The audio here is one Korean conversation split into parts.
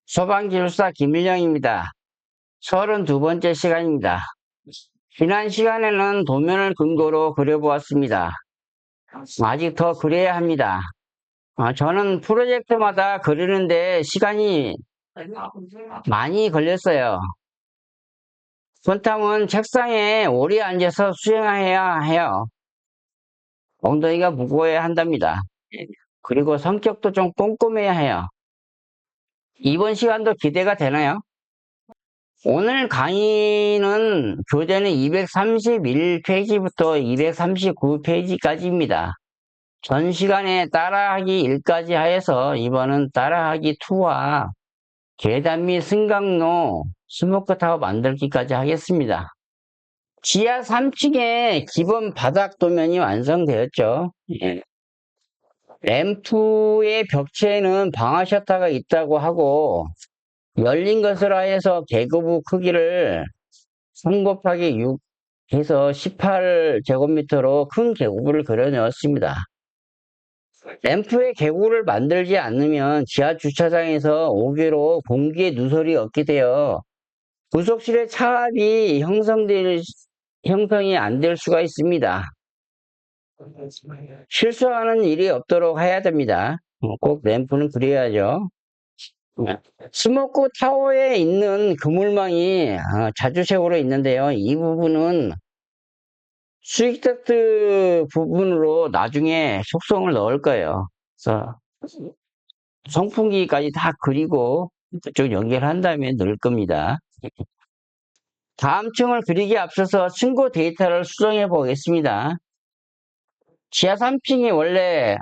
소방기술사 김일영입니다. 32번째 시간입니다. 지난 시간에는 도면을 근거로 그려보았습니다. 아직 더 그려야 합니다. 저는 프로젝트마다 그리는데 시간이 많이 걸렸어요. 그렇다면 책상에 오래 앉아서 수행해야 해요. 엉덩이가 무거워야 한답니다. 그리고 성격도 좀 꼼꼼해야 해요. 이번 시간도 기대가 되나요? 오늘 강의는 교재는 231페이지부터 239페이지까지입니다. 전 시간에 따라하기 1까지 하여서 이번은 따라하기 2와 계단 및 승강로, 스모크타워 만들기까지 하겠습니다. 지하 3층에 기본 바닥 도면이 완성되었죠. 램프의 벽체에는 방화 셔터가 있다고 하고 열린 것으로 하여서 계급부 크기를 3 곱하기 6 해서 18제곱미터로 큰 계급부를 그려 넣었습니다. 램프의 계급부를 만들지 않으면 지하 주차장에서 5개로 공기의 누설이 없게 되어 부속실의 차압이 형성이 안 될 수가 있습니다. 실수하는 일이 없도록 해야 됩니다. 꼭 램프는 그려야죠. 스모크 타워에 있는 그물망이 자주색으로 있는데요. 이 부분은 수익 덕트 부분으로 나중에 속성을 넣을 거예요. 그래서 송풍기까지 다 그리고 그쪽 연결한 다음에 넣을 겁니다. 다음 층을 그리기에 앞서서 층고 데이터를 수정해 보겠습니다. 지하 3층이 원래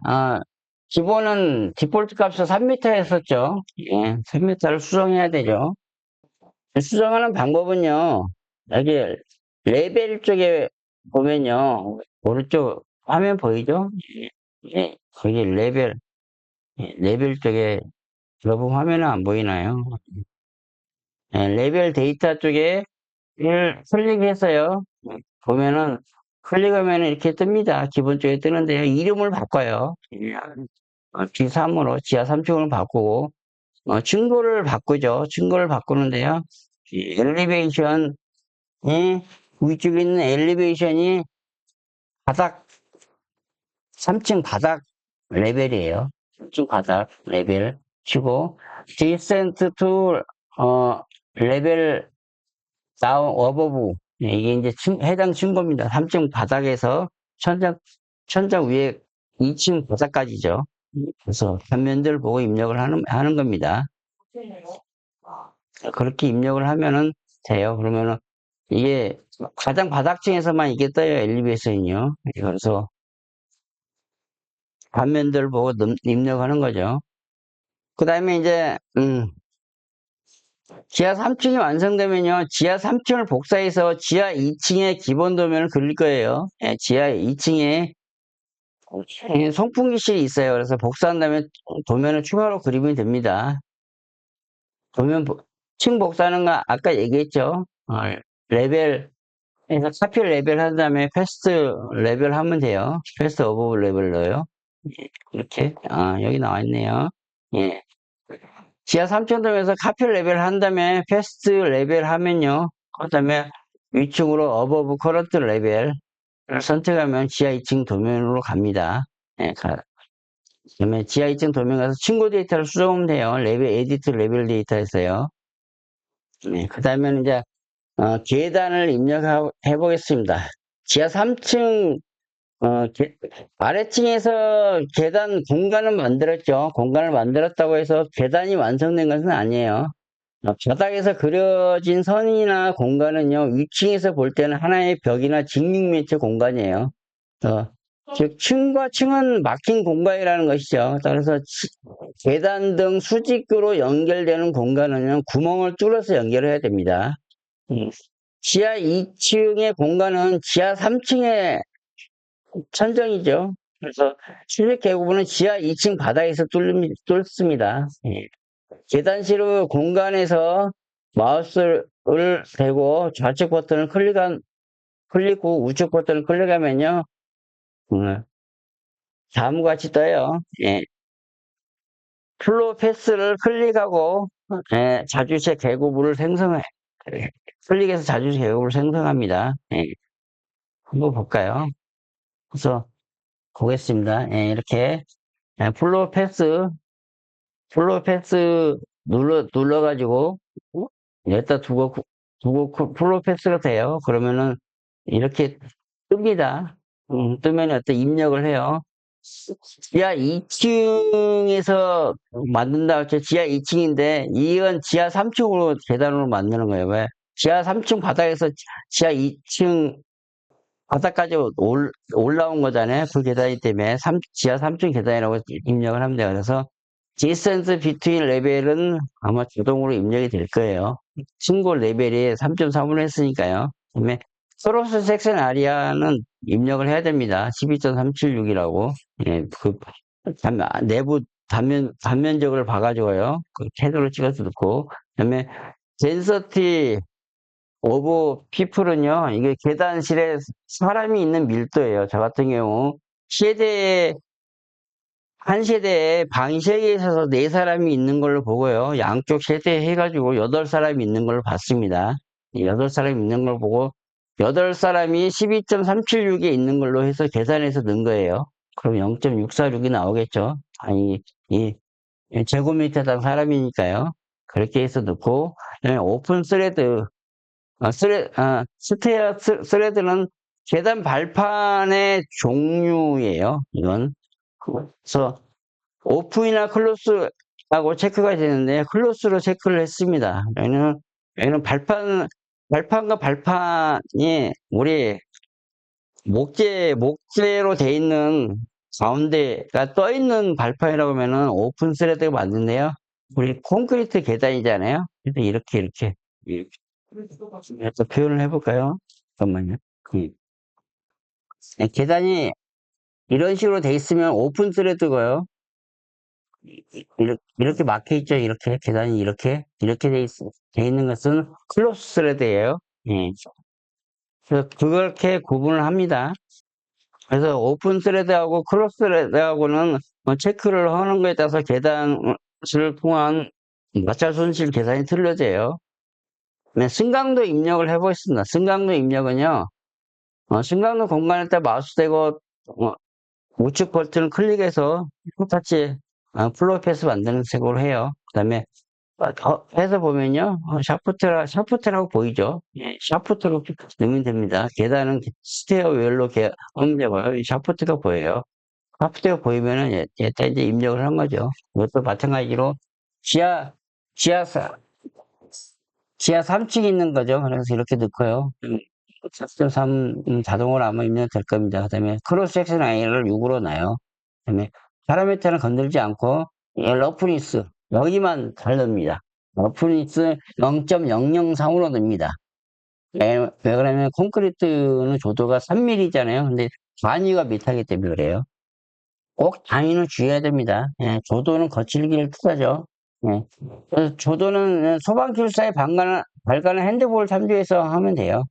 기본은 디폴트 값을 3m였었죠. 3m를 수정해야 되죠. 수정하는 방법은요, 여기 레벨 쪽에 보면요, 오른쪽 화면 보이죠? 거기 레벨 쪽에 여러분 화면은 안 보이나요? 레벨 데이터 쪽에 클릭해서요, 보면은 클릭하면 이렇게 뜹니다. 기본적으로 뜨는데요. 이름을 바꿔요. G3으로 지하 3층을 바꾸고 층고를 바꾸죠. 층고를 바꾸는데요. 엘리베이션이 위쪽에 있는 엘리베이션이 바닥 3층 바닥 레벨이에요. 3층 바닥 레벨 치고 descent to 레벨 다운 어버브 이게 이제 해당 층고입니다. 3층 바닥에서 천장 위에 2층 바닥까지죠. 그래서 단면들 보고 입력을 하는 겁니다. 그렇게 입력을 하면은 돼요. 그러면은 이게 가장 바닥층에서만 이게 떠요. 엘리베이션이요. 그래서 단면들 보고 입력하는 거죠. 그 다음에 이제 지하 3층이 완성되면요. 지하 3층을 복사해서 지하 2층에 기본 도면을 그릴 거예요. 지하 2층에 송풍기실이 있어요. 그래서 복사한 다음에 도면을 추가로 그리면 됩니다. 층 복사하는 거 아까 얘기했죠. 레벨에서 카피 레벨 한 다음에 패스트 레벨 하면 돼요. 패스트 어버브 레벨 넣어요. 이렇게 여기 나와 있네요. 예. 지하 3층동에서 카피 레벨 한 다음에 패스트 레벨 하면요. 그 다음에 위층으로 어버브 커런트 레벨을 선택하면 지하 2층 도면으로 갑니다. 예, 그러면 지하 2층 도면 가서 친구 데이터를 수정하면 돼요. 레벨 에디트 레벨 데이터에서요. 네, 그 다음에는 이제 계단을 입력해 보겠습니다. 지하 3층 아래층에서 계단 공간을 만들었죠. 공간을 만들었다고 해서 계단이 완성된 것은 아니에요. 바닥에서 그려진 선이나 공간은요, 위층에서 볼 때는 하나의 벽이나 직육면체 공간이에요. 즉 층과 층은 막힌 공간이라는 것이죠. 그래서 계단 등 수직으로 연결되는 공간은요, 구멍을 뚫어서 연결해야 됩니다. 지하 2층의 공간은 지하 3층의 천정이죠. 그래서 출입 계급부는 지하 2층 바닥에서 뚫습니다. 계단실의 공간에서 마우스를 대고 좌측 버튼을 클릭 후 우측 버튼을 클릭하면요. 다음과 같이 떠요. 예. 플로우 패스를 클릭하고, 자주체 계곡물을 생성해. 클릭해서 자주체 계곡물을 생성합니다. 예. 한번 볼까요? 그래서 보겠습니다. 예, 이렇게, 플로우 패스 눌러가지고, 여기다 두고 플로우 패스가 돼요. 그러면은, 이렇게 뜹니다. 뜨면 어떤 입력을 해요. 지하 2층에서 만든다 할때 지하 2층인데, 이건 지하 3층으로 계단으로 만드는 거예요. 왜? 지하 3층 바닥에서 지하 2층 바닥까지 올라온 거잖아요. 그 계단이 때문에 지하 3층 계단이라고 입력을 하면 돼요. 그래서 distance between 레벨은 아마 자동으로 입력이 될 거예요. 친구 레벨이 3.3으로 했으니까요. 그다음에 크로스 섹션 아리아는 입력을 해야 됩니다. 12.376이라고. 예, 내부 단면적을 봐가지고요. 그 캐드로 찍어서 넣고. 그다음에 density 오브 피플은요, 이게 계단실에 사람이 있는 밀도예요. 저 같은 경우, 세대에, 한 세대에 방이 3개 있어서 4사람이 있는 걸로 보고요. 양쪽 세대 해가지고 8사람이 있는 걸로 봤습니다. 8사람이 있는 걸 보고, 8사람이 12.376에 있는 걸로 해서 계산해서 넣은 거예요. 그럼 0.646이 나오겠죠. 아니, 이 제곱미터당 사람이니까요. 그렇게 해서 넣고, 그다음에 오픈 스레드, 스레드는 계단 발판의 종류예요. 이건. 그래서 오픈이나 클로스하고 체크가 되는데 클로스로 체크를 했습니다. 여기는 발판과 발판이 우리 목재로 돼 있는 가운데가 떠 있는 발판이라고 하면은 오픈 스레드가 맞는데요. 우리 콘크리트 계단이잖아요. 그래서 이렇게 또 표현을 해볼까요? 잠깐만요. 계단이 이런 식으로 돼 있으면 오픈 스레드고요. 이렇게 막혀 있죠. 이렇게 계단이 이렇게 돼 있는 것은 클로스 스레드예요. 예. 그래서 그렇게 구분을 합니다. 그래서 오픈 스레드하고 클로스 스레드하고는 체크를 하는 거에 따라서 계단을 통한 마찰 손실 계산이 틀려져요. 네, 승강도 입력을 해보겠습니다. 승강도 입력은요, 승강도 공간에다 마우스 대고 우측 버튼을 클릭해서 똑같이 플로우 패스 만드는 색으로 해요. 그 다음에 해서 보면요, 샤프트라고 보이죠? 예, 샤프트로 넣으면 됩니다. 계단은 스테어웰로 하면 되고요. 이 샤프트가 보여요. 샤프트가 보이면은 얘다 이제 입력을 한 거죠. 이것도 마찬가지로 지하 지하 사- 지하 3층에 있는 거죠. 그래서 이렇게 넣고요. 4.3 자동으로 아마 입력될 겁니다. 그 다음에 크로스 섹션 아이를 6으로 놔요. 그 다음에 파라미터는 건들지 않고 러프니스 여기만 잘 넣습니다. 러프니스 0.003으로 넣습니다. 왜 그러냐면 콘크리트는 조도가 3mm잖아요. 근데 단위가 미터이기 때문에 그래요. 꼭 단위는 주의해야 됩니다. 예, 조도는 거칠기를 뜻하죠. 예. 그래서 조도는 소방기술사의 발간한 핸드볼 참조해서 하면 돼요.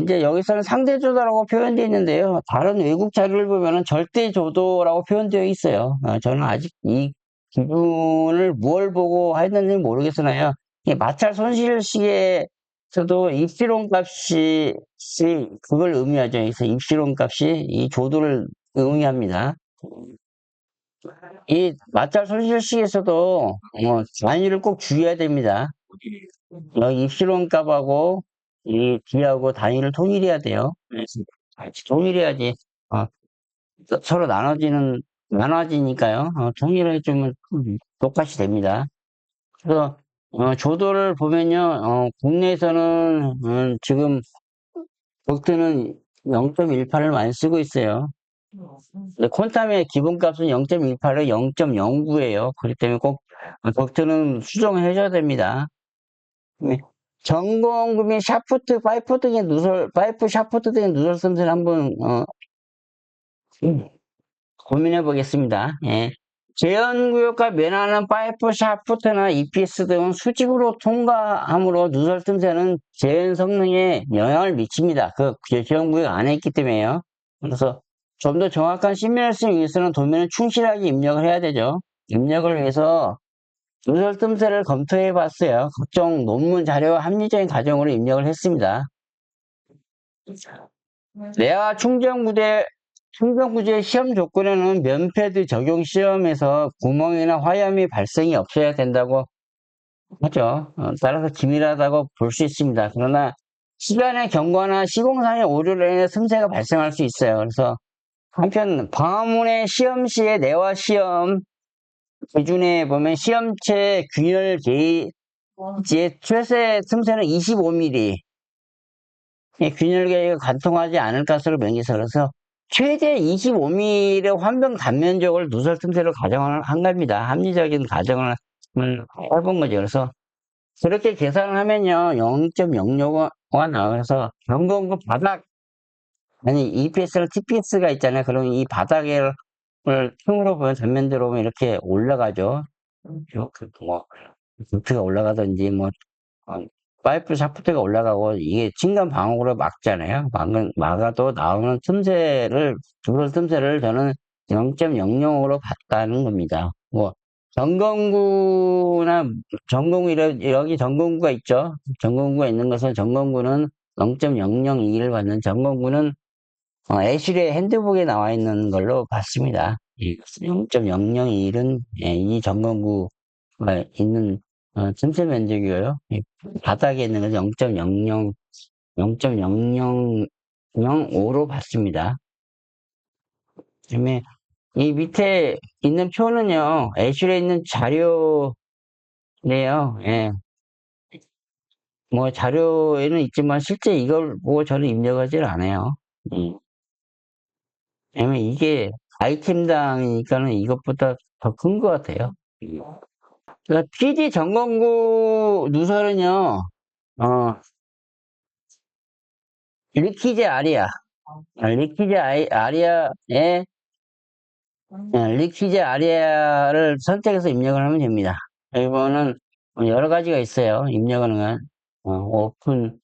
이제 여기서는 상대조도라고 표현되어 있는데요. 다른 외국 자료를 보면은 절대조도라고 표현되어 있어요. 저는 아직 이 기준을 무엇 보고 했는지 모르겠으나요. 이 마찰 손실시에서도 입시론 값이 그걸 의미하죠. 그래서 입시론 값이 이 조도를 의미합니다. 이 마찰 손실시에서도 단위를 꼭 주의해야 됩니다. 여기 입시론 값하고 이 D하고 단위를 통일해야 돼요. 그래서 같이 통일해야지 어, 서로 나눠지니까요. 통일을 해주면 똑같이 됩니다. 그래서 조도를 보면요, 국내에서는 지금 볼트는 0.18을 많이 쓰고 있어요. 근데 콘탐의 기본값은 0.18에 0.09예요. 그렇기 때문에 꼭 볼트는 수정을 해줘야 됩니다. 네. 전공금이 파이프 샤프트 등의 누설 씀을 한번, 고민해 보겠습니다. 예. 재현구역과 면하는 파이프 샤프트나 EPS 등은 수직으로 통과함으로 누설 틈새는 재현 성능에 영향을 미칩니다. 그 재현구역 안에 있기 때문에요. 그래서 좀 더 정확한 시뮬레이션을 쓰기 위해서는 도면을 충실하게 입력을 해야 되죠. 입력을 위해서 누설 틈새를 검토해 봤어요. 각종 논문 자료와 합리적인 가정으로 입력을 했습니다. 내화 충전 구조의 시험 조건에는 면패드 적용 시험에서 구멍이나 화염이 발생이 없어야 된다고 하죠. 따라서 기밀하다고 볼 수 있습니다. 그러나 시간의 경과나 시공상의 오류로 인해 틈새가 발생할 수 있어요. 그래서 한편 광화문의 시험 시의 내화 시험 기준에 보면 시험체 균열 게이지의 최대 틈새는 25mm. 균열 게이지가 관통하지 않을 것으로 명기서 그래서 최대 25mm의 환경 단면적을 누설 틈새로 가정을 한 겁니다. 합리적인 가정을 해본 거죠. 그래서 그렇게 계산을 하면요 0.06가 나와서 경공구 바닥 아니 EPS랑 TPS가 있잖아요. 그럼 이 바닥을 틈으로 보면 단면적으로 보면 이렇게 올라가죠. 뭐 볼트가 올라가든지 뭐 파이프 샤프트가 올라가고 이게 층간 방어구로 막잖아요. 막아도 나오는 누설 틈새를 저는 0.00으로 봤다는 겁니다. 뭐 여기 전공구가 있죠. 전공구가 있는 것은 전공구는 0.002를 받는 전공구는 애슐의 핸드북에 나와 있는 걸로 봤습니다. 0.001은 이 전공구가 있는 틈새 면적이고요. 바닥에 있는 것은 0.005로 봤습니다. 그다음에 이 밑에 있는 표는요, 애슐에 있는 자료네요. 예. 뭐 자료에는 있지만 실제 이걸 보고 저는 입력하지 않아요. 왜냐면 이게 아이템당이니까는 이것보다 더 큰 것 같아요. 그러니까 PD 전공구 누설은요, 어, 리키제 아리아, 리키제 아리아를 선택해서 입력을 하면 됩니다. 이거는 여러 가지가 있어요. 입력하는 건, 오픈,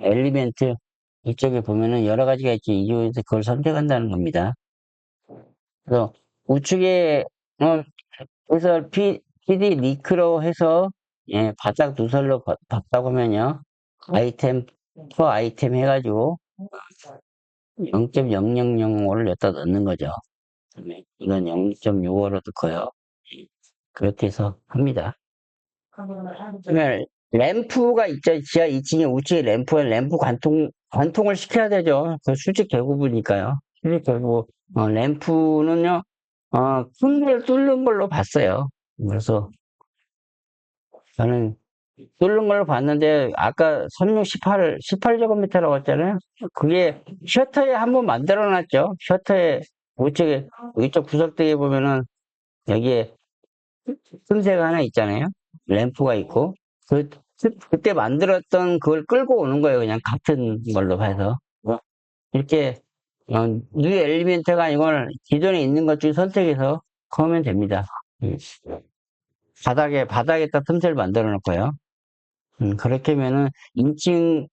엘리멘트, 이쪽에 보면은 여러 가지가 있죠. 이 중에서 그걸 선택한다는 겁니다. 그래서 우측에, 그래서 PD 리크로 해서, 바닥 누설로 봤다고 하면요. 퍼 아이템 해가지고 0.0005를 여기다 넣는 거죠. 이건 0.65로 넣고요. 그렇게 해서 합니다. 그러면 램프가 있죠. 지하 2층에 우측에 램프 관통을 시켜야 되죠. 그 수직 개구부니까요. 수직 개구, 램프는요, 큰 걸 뚫는 걸로 봤어요. 그래서 저는 뚫는 걸로 봤는데, 아까 18제곱미터라고 했잖아요. 그게 셔터에 한번 만들어 놨죠. 셔터에 우측에, 이쪽 구석대에 보면은 여기에 틈새가 하나 있잖아요. 램프가 있고. 그때 만들었던 그걸 끌고 오는 거예요. 그냥 같은 걸로 해서. 이렇게, 뉴 엘리멘트가 이걸 기존에 있는 것 중에 선택해서 하면 됩니다. 바닥에다 틈새를 만들어 놓고요. 그렇게 하면은 인칭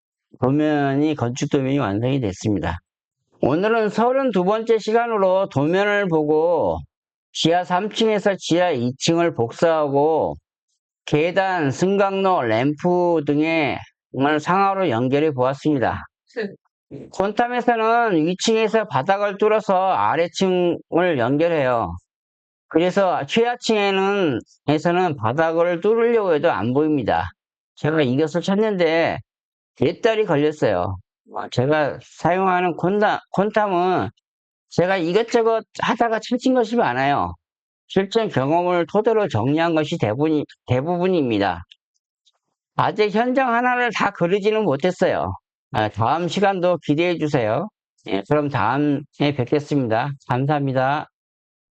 건축 도면이 완성이 됐습니다. 오늘은 32번째 시간으로 도면을 보고 지하 3층에서 지하 2층을 복사하고 계단, 승강로, 램프 등의 상하로 연결해 보았습니다. 콘탐에서는 위층에서 바닥을 뚫어서 아래층을 연결해요. 그래서 최하층에서는 바닥을 뚫으려고 해도 안 보입니다. 제가 이것을 찾는데 4달이 걸렸어요. 제가 사용하는 콘탐은 제가 이것저것 하다가 찾은 것이 많아요. 실전 경험을 토대로 정리한 것이 대부분입니다. 아직 현장 하나를 다 그리지는 못했어요. 다음 시간도 기대해 주세요. 그럼 다음에 뵙겠습니다. 감사합니다.